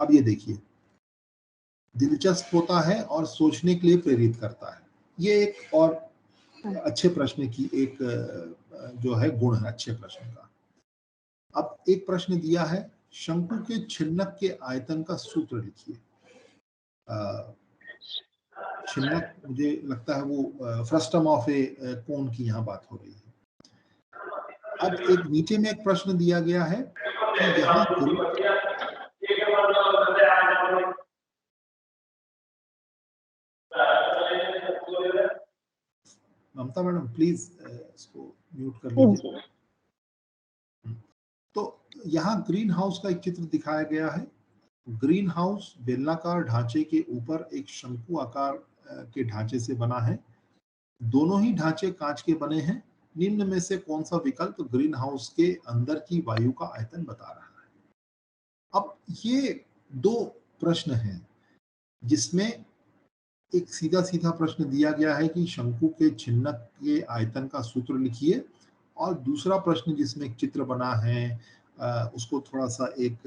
अब ये देखिए, दिलचस्प होता है और सोचने के लिए प्रेरित करता है। ये एक और अच्छे प्रश्न की एक जो है गुण है अच्छे प्रश्न का। अब एक प्रश्न दिया है, शंकु के छिन्नक के आयतन का सूत्र लिखिए। छिन्नक मुझे लगता है वो फ्रस्टम ऑफ ए कोन की यहाँ बात हो रही है। अब एक नीचे में एक प्रश्न दिया गया है कि यहाँ ममता मैडम प्लीज इसको म्यूट कर लीजिए। तो यहाँ ग्रीन हाउस का एक चित्र दिखाया गया है। ग्रीन हाउस बेलनाकार ढांचे के ऊपर एक शंकु आकार के ढांचे से बना है। दोनों ही ढांचे कांच के बने हैं। निम्न में से कौन सा विकल्प ग्रीन हाउस के अंदर की वायु का आयतन बता रहा है? अब ये दो प्रश्न हैं जिसमें एक सीधा सीधा प्रश्न दिया गया है कि शंकु के छिन्नक के आयतन का सूत्र लिखिए, और दूसरा प्रश्न जिसमें एक चित्र बना है उसको थोड़ा सा एक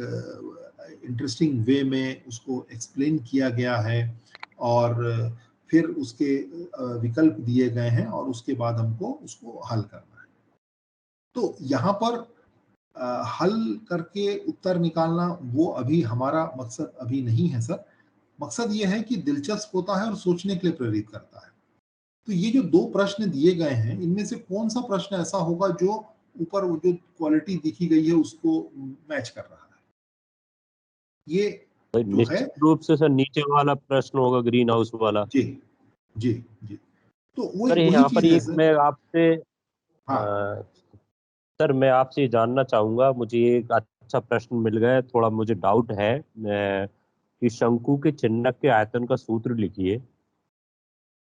इंटरेस्टिंग वे में उसको एक्सप्लेन किया गया है, और फिर उसके विकल्प दिए गए हैं और उसके बाद हमको उसको हल करना है। तो यहाँ पर हल करके उत्तर निकालना वो अभी हमारा मकसद अभी नहीं है सर। मकसद ये है कि दिलचस्प होता है और सोचने के लिए प्रेरित करता है। तो ये जो दो प्रश्न दिए गए हैं, इनमें से कौन सा प्रश्न ऐसा होगा जो ऊपर जो क्वालिटी दिखी गई है उसको मैच कर रहा है? ये जो है निश्चित रूप से सर नीचे वाला प्रश्न होगा, ग्रीन हाउस वाला। जी जी जी। तो सर वही यहाँ पर चीज है एक सर। मैं आपसे हाँ सर मैं आपसे जानना चाहूंगा, मुझे एक अच्छा प्रश्न मिल गया है, थोड़ा मुझे डाउट है कि शंकु के छिन्नक के आयतन का सूत्र लिखिए।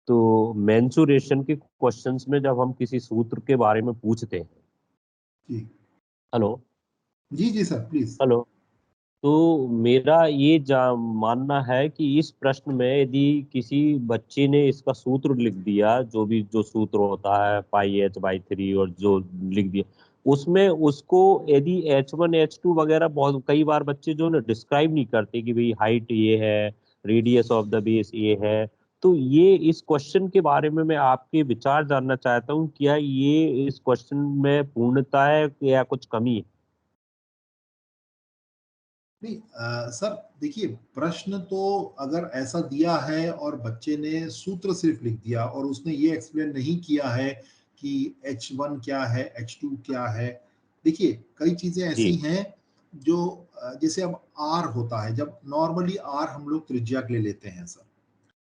तो मेंसुरेशन के क्वेश्चंस में जब हम किसी सूत्र के बारे में पूछते हैं, जी हेलो जी जी सर प्लीज। हेलो, तो मेरा ये मानना है कि इस प्रश्न में यदि किसी बच्चे ने इसका सूत्र लिख दिया, जो सूत्र होता है πh/3 और जो लिख दिया, उसमें उसको यदि H1 H2 वगैरह बहुत कई बार बच्चे जो ना डिस्क्राइब नहीं करते कि भाई हाइट ये है, रेडियस ऑफ द बेस ये है। तो ये इस क्वेश्चन के बारे में मैं आपके विचार जानना चाहता हूँ, क्या ये इस क्वेश्चन में पूर्णता है या कुछ कमी है? नहीं सर देखिए, प्रश्न तो अगर ऐसा दिया है और बच्चे ने सूत्र सिर्फ लिख दिया और उसने ये एक्सप्लेन नहीं किया है कि H1 क्या है, H2 क्या है। देखिए कई चीजें ऐसी जी हैं जो जैसे अब R होता है, जब नॉर्मली R हम लोग त्रिज्या के लिए लेते हैं सर,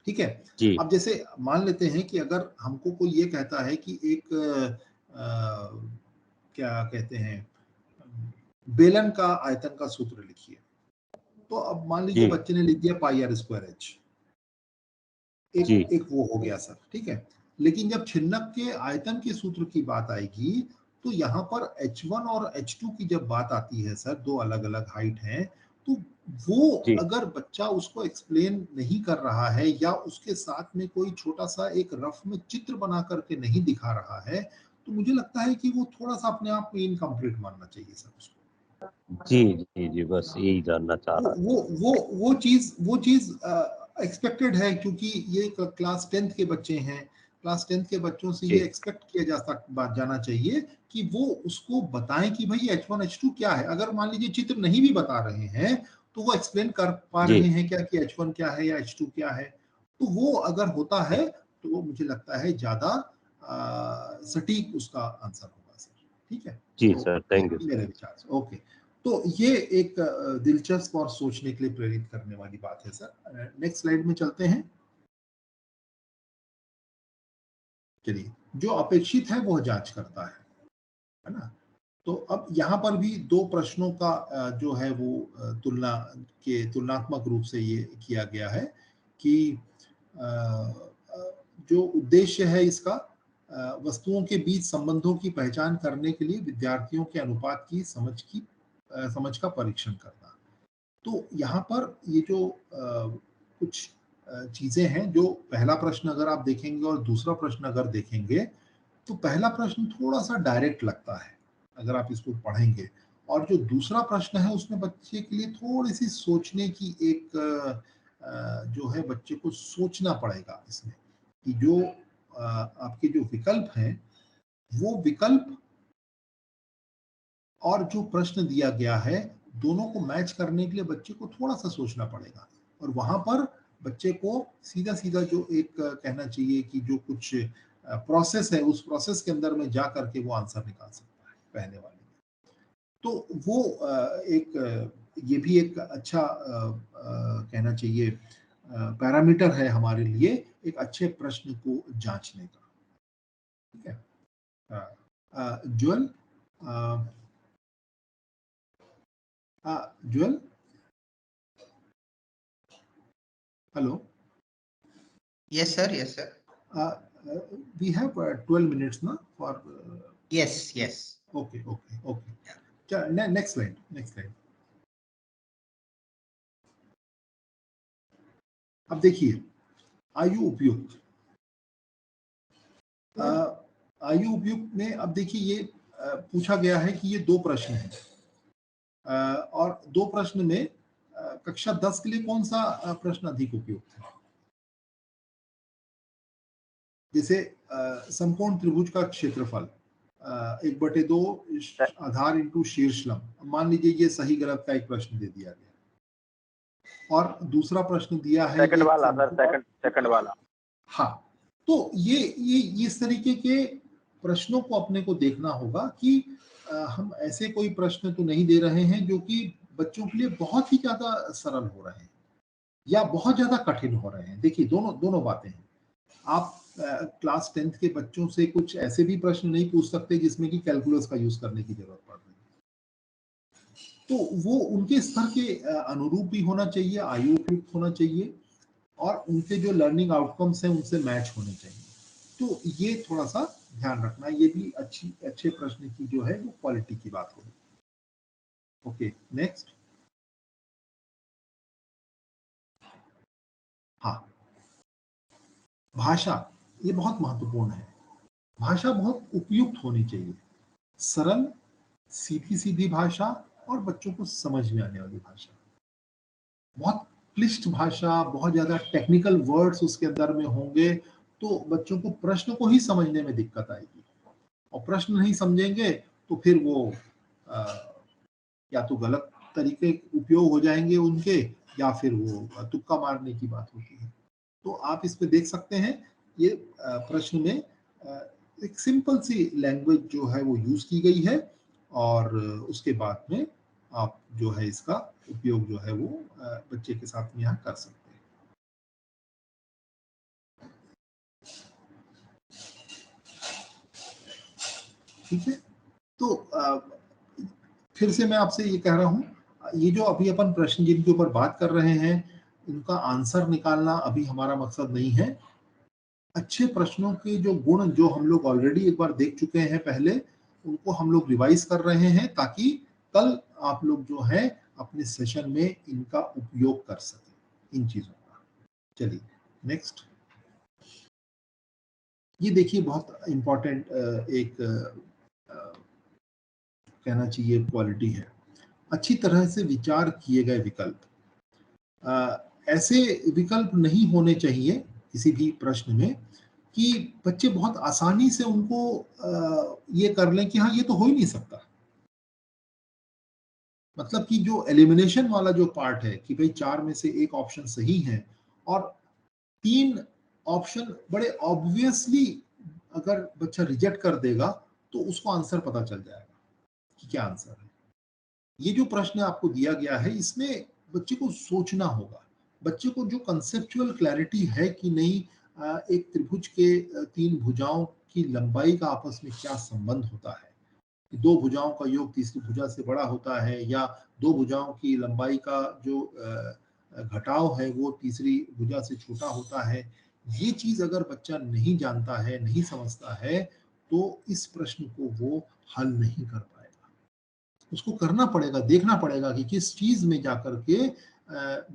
ठीक है। जी अब जैसे मान लेते हैं कि अगर हमको कोई ये कहता है कि एक क्या कहते हैं, बेलन का आयतन का सूत्र लिखिए, तो अब मान लीजिए जी बच्चे ने लिख दिया πr²h, एक जी एक वो हो गया सर, ठीक है। लेकिन जब छिन्नक के आयतन के सूत्र की बात आएगी तो यहाँ पर H1 और H2 की जब बात आती है सर, दो अलग अलग हाइट हैं, तो वो जी अगर बच्चा उसको एक्सप्लेन नहीं कर रहा है या उसके साथ में कोई छोटा सा एक रफ में चित्र बना करके नहीं दिखा रहा है, तो मुझे लगता है कि वो थोड़ा सा अपने आप में इनकम्प्लीट मानना चाहिए सर उसको। जी जी जी, बस यही जानना चाह वो रहा था। वो चीज एक्सपेक्टेड है, क्योंकि ये क्लास 10th के बच्चे हैं। क्लास 10th के बच्चों से ये जी एक्सपेक्ट किया जाना चाहिए कि वो उसको बताएं कि भाई H1 H2 क्या है। अगर मान लीजिए चित्र नहीं भी बता रहे हैं तो वो एक्सप्लेन कर पा जी रहे हैं क्या कि H1 क्या है या H2 क्या है। तो वो अगर होता है तो वो मुझे लगता है ज्यादा सटीक उसका आंसर होगा सर, ठीक है। जी तो सर, ये थैंक यू सर। मेरे विचार से ओके। तो ये एक दिलचस्प और सोचने के लिए प्रेरित करने वाली बात है सर। नेक्स्ट स्लाइड में चलते हैं। चलिए, जो अपेक्षित है वह जांच करता है ना। तो अब यहाँ पर भी दो प्रश्नों का जो है वो तुलनात्मक रूप से ये किया गया है कि जो उद्देश्य है इसका, वस्तुओं के बीच संबंधों की पहचान करने के लिए विद्यार्थियों के अनुपात की समझ का परीक्षण करना। तो यहाँ पर ये जो कुछ चीजें हैं, जो पहला प्रश्न अगर आप देखेंगे और दूसरा प्रश्न अगर देखेंगे, तो पहला प्रश्न थोड़ा सा डायरेक्ट लगता है अगर आप इसको पढ़ेंगे। और जो दूसरा प्रश्न है उसमें बच्चे के लिए थोड़ी सी सोचने की एक जो है बच्चे को सोचना पड़ेगा इसमें कि जो आपके जो विकल्प हैं वो विकल्प और जो प्रश्न दिया गया है दोनों को मैच करने के लिए बच्चे को थोड़ा सा सोचना पड़ेगा और वहां पर बच्चे को सीधा सीधा जो एक कहना चाहिए कि जो कुछ प्रोसेस है उस प्रोसेस के अंदर में जा करके वो आंसर निकाल सकता है पहले वाले में। तो वो ये भी एक अच्छा कहना चाहिए पैरामीटर है हमारे लिए एक अच्छे प्रश्न को जांचने का। ठीक है jewel jewel hello Yes, sir. Yes, sir. We have 12 minutes now for Yes, yes. okay. Next slide. अब देखिए आयु उपयुक्त आयु उपयुक्त में अब देखिए ये पूछा गया है कि ये 2 प्रश्न हैं और 2 प्रश्न में कक्षा 10 के लिए कौन सा प्रश्न अधिक उपयुक्त है। जैसे समकोण त्रिभुज का क्षेत्रफल 1/2 आधार इंटू शीर्षलंब, मान लीजिए ये सही गलत का एक प्रश्न दे दिया गया और दूसरा प्रश्न दिया है सेकंड वाला सर, सेकंड वाला। हाँ, तो ये इस तरीके के प्रश्नों को अपने को देखना होगा कि हम ऐसे कोई प्रश्न तो नहीं दे रहे हैं जो कि बच्चों के लिए बहुत ही ज्यादा सरल हो रहे हैं या बहुत ज्यादा कठिन हो रहे हैं। देखिए दोनों बातें हैं। आप क्लास 10th के बच्चों से कुछ ऐसे भी प्रश्न नहीं पूछ सकते जिसमें कि कैलकुलस का यूज करने की जरूरत पड़ रही है। तो वो उनके स्तर के अनुरूप भी होना चाहिए, आयु उपयुक्त होना चाहिए और उनके जो लर्निंग आउटकम्स हैं उनसे मैच होने चाहिए। तो ये थोड़ा सा ध्यान रखना, ये भी अच्छे प्रश्न की जो है वो क्वालिटी की बात होगी। Okay next. हाँ, भाषा ये बहुत महत्वपूर्ण है। भाषा बहुत उपयुक्त होनी चाहिए, सरल सीधी भाषा और बच्चों को समझ में आने वाली भाषा। बहुत क्लिष्ट भाषा, बहुत ज्यादा टेक्निकल वर्ड्स उसके अंदर में होंगे तो बच्चों को प्रश्न को ही समझने में दिक्कत आएगी और प्रश्न नहीं समझेंगे तो फिर वो या तो गलत तरीके उपयोग हो जाएंगे उनके या फिर वो तुक्का मारने की बात होती है। तो आप इसमें देख सकते हैं ये प्रश्न में एक सिंपल सी लैंग्वेज जो है वो यूज की गई है और उसके बाद में आप जो है इसका उपयोग जो है वो बच्चे के साथ में यहाँ कर सकते हैं। ठीक है, तो फिर से मैं आपसे ये कह रहा हूँ, ये जो अभी अपन प्रश्न जिनके ऊपर बात कर रहे हैं इनका आंसर निकालना अभी हमारा मकसद नहीं है। अच्छे प्रश्नों के जो गुण जो हम लोग ऑलरेडी एक बार देख चुके हैं पहले, उनको हम लोग रिवाइज कर रहे हैं ताकि कल आप लोग जो है अपने सेशन में इनका उपयोग कर सकें इन चीजों का। चलिए नेक्स्ट। ये देखिए बहुत इंपॉर्टेंट एक कहना चाहिए क्वालिटी है, अच्छी तरह से विचार किए गए विकल्प। ऐसे विकल्प नहीं होने चाहिए किसी भी प्रश्न में कि बच्चे बहुत आसानी से उनको ये कर लें कि हाँ ये तो हो ही नहीं सकता। मतलब कि जो एलिमिनेशन वाला जो पार्ट है कि भाई 4 में से एक ऑप्शन सही है और 3 ऑप्शन बड़े ऑब्वियसली अगर बच्चा रिजेक्ट कर देगा तो उसको आंसर पता चल जाएगा कि क्या आंसर है। ये जो प्रश्न आपको दिया गया है इसमें बच्चे को सोचना होगा, बच्चे को जो कंसेप्चुअल क्लैरिटी है कि नहीं एक त्रिभुज के 3 भुजाओं की लंबाई का आपस में क्या संबंध होता है, 2 भुजाओं का योग तीसरी भुजा से बड़ा होता है या 2 भुजाओं की लंबाई का जो घटाव है वो तीसरी भुजा से छोटा होता है। ये चीज अगर बच्चा नहीं जानता है, नहीं समझता है तो इस प्रश्न को वो हल नहीं कर पाएगा। उसको करना पड़ेगा, देखना पड़ेगा कि किस चीज में जाकर के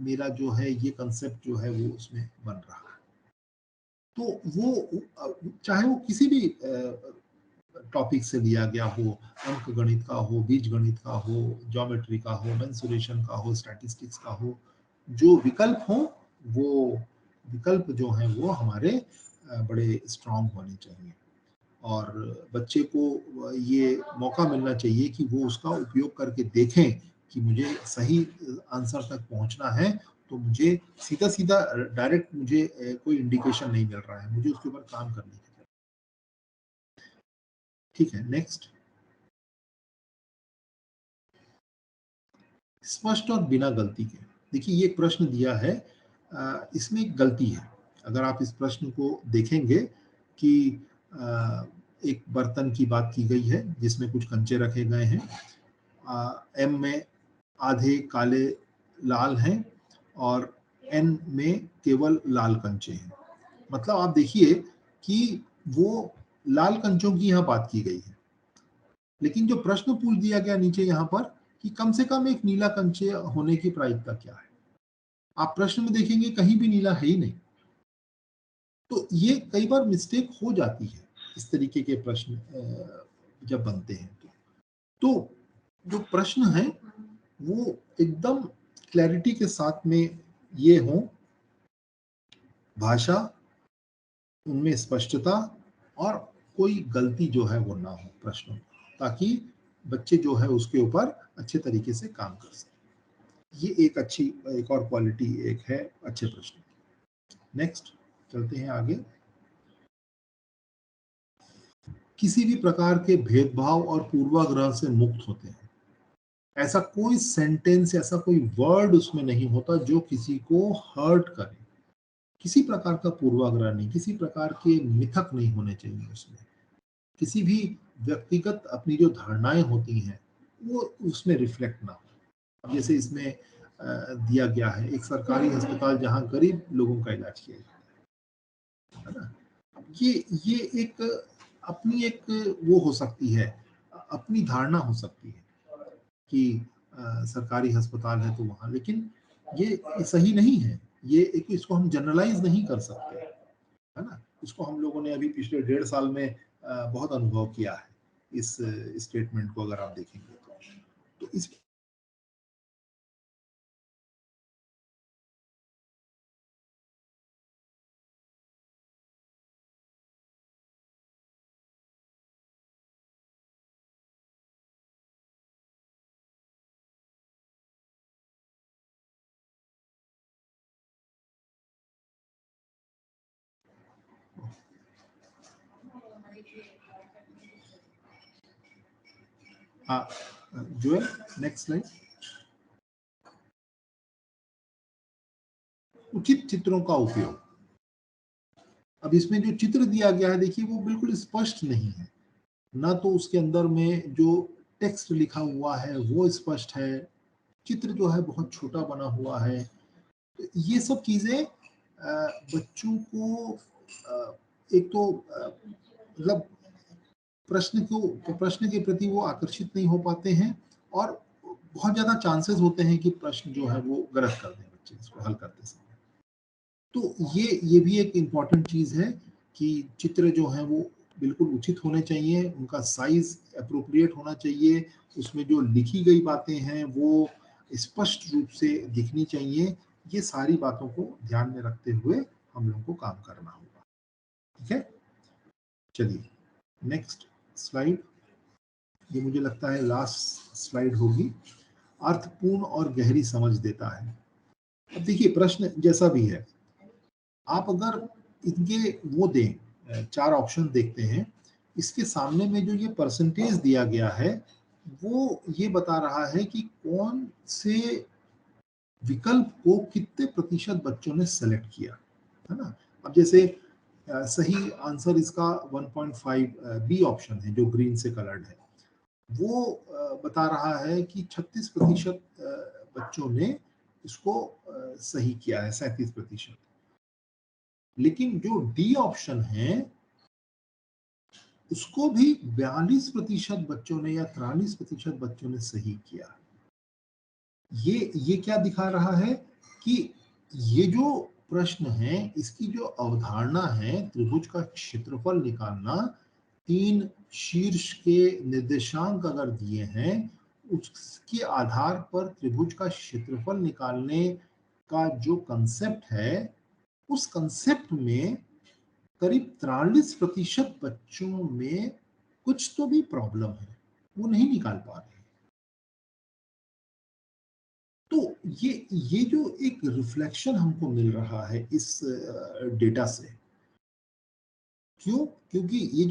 मेरा जो है ये कंसेप्ट जो है वो उसमें बन रहा है। तो वो चाहे वो किसी भी टॉपिक से लिया गया हो, अंक गणित का हो, बीज गणित का हो, ज्योमेट्री का हो, मेंसुरेशन का हो, स्टैटिस्टिक्स का हो, जो विकल्प हो वो विकल्प जो हैं वो हमारे बड़े स्ट्रांग होने चाहिए और बच्चे को ये मौका मिलना चाहिए कि वो उसका उपयोग करके देखें कि मुझे सही आंसर तक पहुंचना है, तो मुझे सीधा सीधा डायरेक्ट मुझे कोई इंडिकेशन नहीं मिल रहा है, मुझे उसके ऊपर काम करने की जरूरत। ठीक है, नेक्स्ट। स्पष्ट और बिना गलती के। देखिए ये प्रश्न दिया है, इसमें एक गलती है। अगर आप इस प्रश्न को देखेंगे कि एक बर्तन की बात की गई है जिसमें कुछ कंचे रखे गए हैं, एम में आधे काले लाल हैं और एन में केवल लाल कंचे हैं। मतलब आप देखिए कि वो लाल कंचों की यहाँ बात की गई है, लेकिन जो प्रश्न पूछ दिया गया नीचे यहाँ पर कि कम से कम एक नीला कंचे होने की प्रायिकता क्या है, आप प्रश्न में देखेंगे कहीं भी नीला है ही नहीं। तो ये कई बार मिस्टेक हो जाती है इस तरीके के प्रश्न जब बनते हैं। तो जो प्रश्न है वो एकदम क्लैरिटी के साथ में ये हो, भाषा उनमें स्पष्टता और कोई गलती जो है वो ना हो प्रश्नों, ताकि बच्चे जो है उसके ऊपर अच्छे तरीके से काम कर सकें। ये एक अच्छी एक और क्वालिटी एक है अच्छे प्रश्न। नेक्स्ट चलते हैं आगे। किसी भी प्रकार के भेदभाव और पूर्वाग्रह से मुक्त होते हैं। ऐसा कोई सेंटेंस, ऐसा कोई वर्ड उसमें नहीं होता जो किसी को हर्ट करे। किसी प्रकार का पूर्वाग्रह नहीं, किसी प्रकार के मिथक नहीं होने चाहिए उसमें। किसी भी व्यक्तिगत अपनी जो धारणाएं होती हैं वो उसमें रिफ्लेक्ट ना हो। जैसे इसमें दिया गया है एक सरकारी अस्पताल जहां गरीब लोगों का इलाज किया जाता है ना। ये एक अपनी एक वो हो सकती है, अपनी धारणा हो सकती है कि सरकारी अस्पताल है तो वहां, लेकिन ये सही नहीं है। ये एक इसको हम जनरलाइज नहीं कर सकते, है ना। इसको हम लोगों ने अभी पिछले 1.5 साल में बहुत अनुभव किया है इस स्टेटमेंट को, अगर आप देखेंगे तो इस जोएल नेक्स्ट स्लाइड। उचित चित्रों का उपयोग। अब इसमें जो चित्र दिया गया है देखिए वो बिल्कुल स्पष्ट नहीं है, ना तो उसके अंदर में जो टेक्स्ट लिखा हुआ है वो स्पष्ट है, चित्र जो है बहुत छोटा बना हुआ है। तो ये सब चीजें बच्चों को एक तो मतलब प्रश्न के प्रति वो आकर्षित नहीं हो पाते हैं और बहुत ज्यादा चांसेस होते हैं कि प्रश्न जो है वो गलत कर दें बच्चे इसको हल करते समय। तो ये भी एक इम्पॉर्टेंट चीज है कि चित्र जो है वो बिल्कुल उचित होने चाहिए, उनका साइज अप्रोप्रिएट होना चाहिए, उसमें जो लिखी गई बातें हैं वो स्पष्ट रूप से दिखनी चाहिए। ये सारी बातों को ध्यान में रखते हुए हम लोगों को काम करना होगा। ठीक है, चलिए नेक्स्ट स्लाइड। ये मुझे लगता है लास्ट स्लाइड होगी। अर्थपूर्ण और गहरी समझ देता है। अब देखिए प्रश्न जैसा भी है, आप अगर इनके वो दें, 4 ऑप्शन देखते हैं, इसके सामने में जो ये परसेंटेज दिया गया है वो ये बता रहा है कि कौन से विकल्प को कितने प्रतिशत बच्चों ने सेलेक्ट किया, है ना। अब जैसे सही आंसर इसका 1.5 बी ऑप्शन है जो ग्रीन से कलर्ड है, वो बता रहा है कि 36% बच्चों ने इसको सही किया है, 37%। लेकिन जो डी ऑप्शन है उसको भी 42% बच्चों ने या 43% बच्चों ने सही किया। ये क्या दिखा रहा है कि ये जो प्रश्न है इसकी जो अवधारणा है त्रिभुज का क्षेत्रफल निकालना, 3 शीर्ष के निर्देशांक अगर दिए हैं, उसके आधार पर त्रिभुज का क्षेत्रफल निकालने का जो कंसेप्ट है, उस कंसेप्ट में करीब 43% बच्चों में कुछ तो भी प्रॉब्लम है, वो नहीं निकाल पा रहे। तो ये जो एक रिफ्लेक्शन हमको मिल रहा है इस डेटा से, क्यों? क्योंकि ये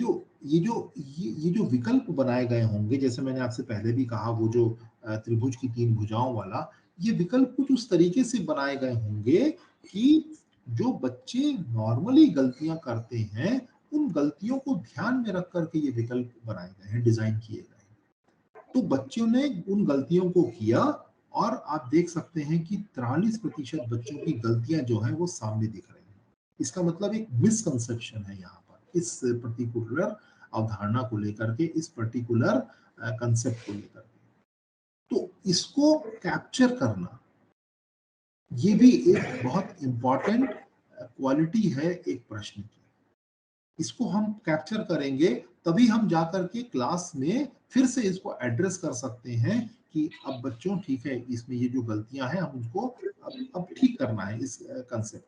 जो विकल्प बनाए गए होंगे, जैसे मैंने आपसे पहले भी कहा, वो जो त्रिभुज की 3 भुजाओं वाला, ये विकल्प कुछ उस तरीके से बनाए गए होंगे कि जो बच्चे नॉर्मली गलतियां करते हैं, उन गलतियों को ध्यान में रख करके ये विकल्प बनाए गए हैं, डिजाइन किए गए हैं। तो बच्चों ने उन गलतियों को किया और आप देख सकते हैं कि 43% बच्चों की गलतियां जो हैं वो सामने दिख रही हैं। इसका मतलब एक मिसकंसेप्शन है यहाँ पर इस पर्टिकुलर अवधारणा को लेकर के, इस पर्टिकुलर कंसेप्ट को लेकर के। तो इसको कैप्चर करना, ये भी एक बहुत इंपॉर्टेंट क्वालिटी है एक प्रश्न की। इसको हम कैप्चर करेंगे तभी हम जाकर के क्लास में फिर से इसको एड्रेस कर सकते हैं कि अब बच्चों ठीक है, इसमें ये जो गलतियां हैं हम उनको अब ठीक करना है इस कंसेप्ट।